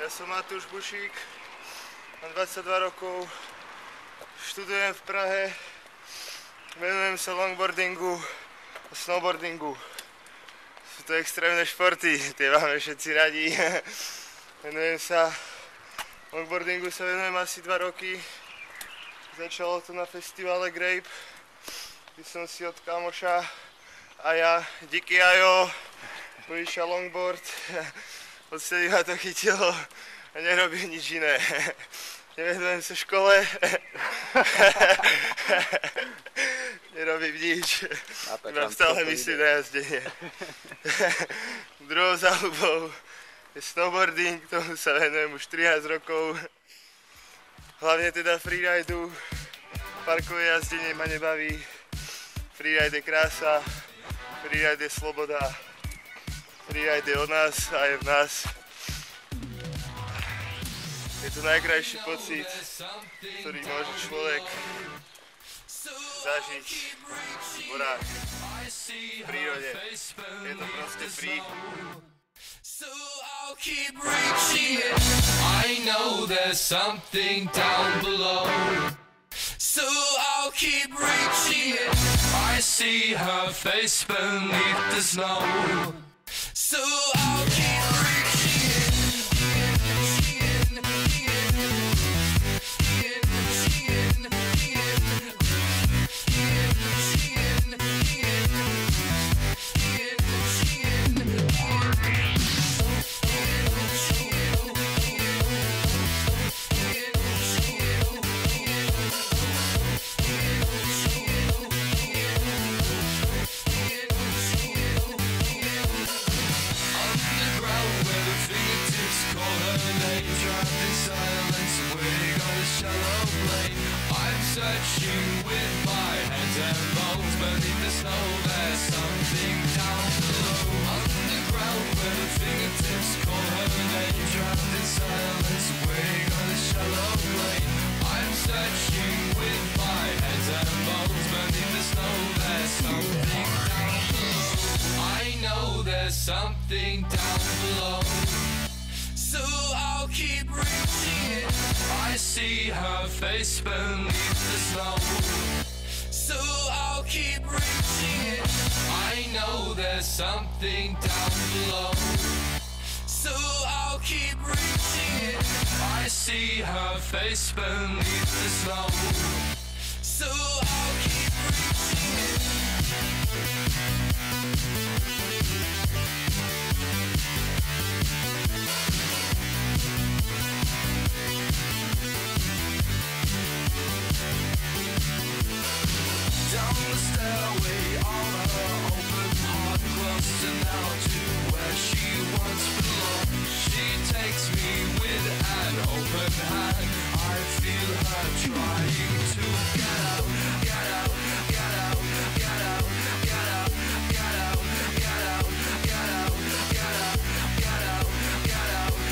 Ja som Matúš Bušík, mám 22 rokov, študujem v Prahe, venujem sa longboardingu a snowboardingu. Sú to extrémne športy, tie máme všetci radi. Venujem sa, longboardingu sa venujem asi 2 roky. Začalo to na festivale Grape, kde som si od kamoša a ja, Díky Ajo, požičal longboard. Odtedy ma to chytilo a nerobím nič iné. Nevenujem sa škole. Nerobím nič. Mám stále myslím na jazdenie. Druhou záľubou je snowboarding, tomu sa venujem už 13 rokov. Hlavne teda freeridu. Parkové jazdenie ma nebaví. Freeride je krása, freeride je sloboda. Freeride je od nás a je v nás. Je to najkrajší pocit, ktorý môže človek zažiť v horách, v prírode. Je to proste free. So I'll keep reaching it. I know there's something down below. So I'll keep reaching it. I see her face beneath the snow. So I'll keep reaching it. Searching with my hands and bones beneath the snow, there's something down below. Underground where the fingertips call her name, drowned in silence, waiting on a shallow lane. I'm searching with my hands and bones beneath the snow, there's something down below. I know there's something down below. So I'll keep reaching it. I see her face beneath the snow. So I'll keep reaching it. I know there's something down below. So I'll keep reaching it. I see her face beneath the snow. So I'll keep reaching it. Down the stairway, all her open heart close to now to where she once belonged. She takes me with an open hand. I feel her trying to get out, get out, get out, get out, get out, get out, get out, get out, get out, get out, get out,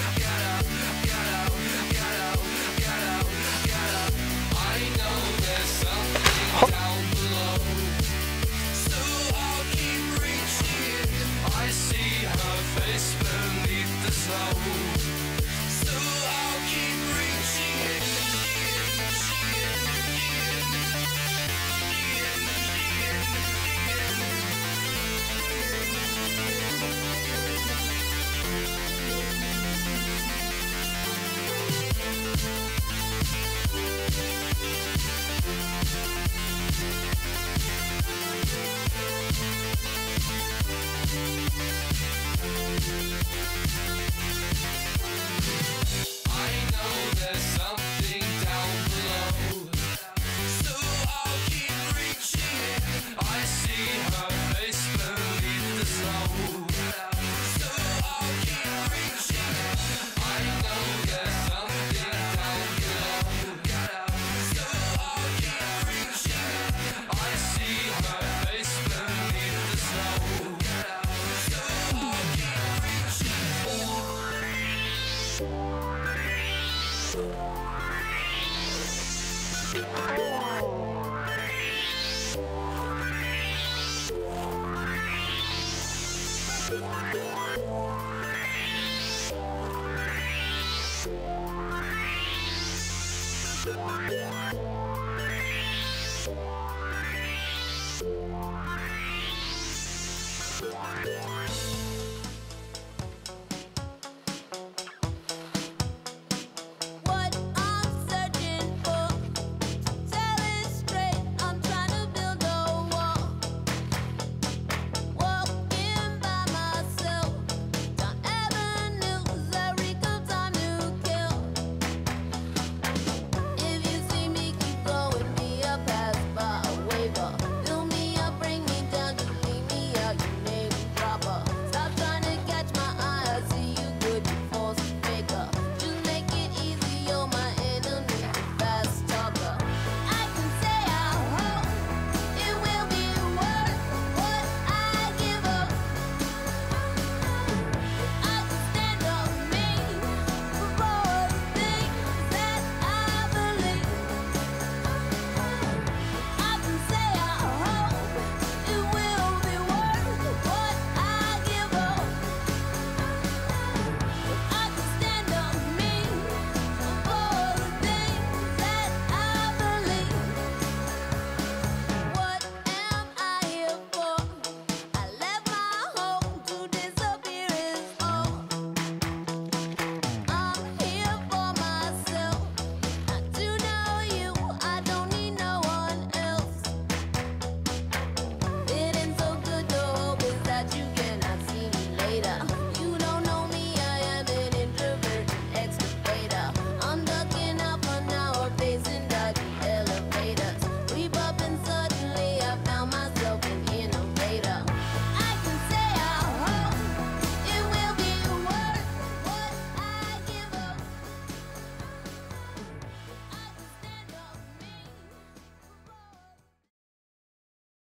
get out, get out, get out, get out, get out, get out. I know there's something down below. So I'll keep reaching it. I see her face beneath the snow. So I'll keep reaching it. I know there's something down below. So I'll keep reaching it. I see her face beneath the snow. So I'll keep reaching it. I know there's something down below. So I'll keep reaching it. I see her face beneath the snow. So I'll keep reaching it.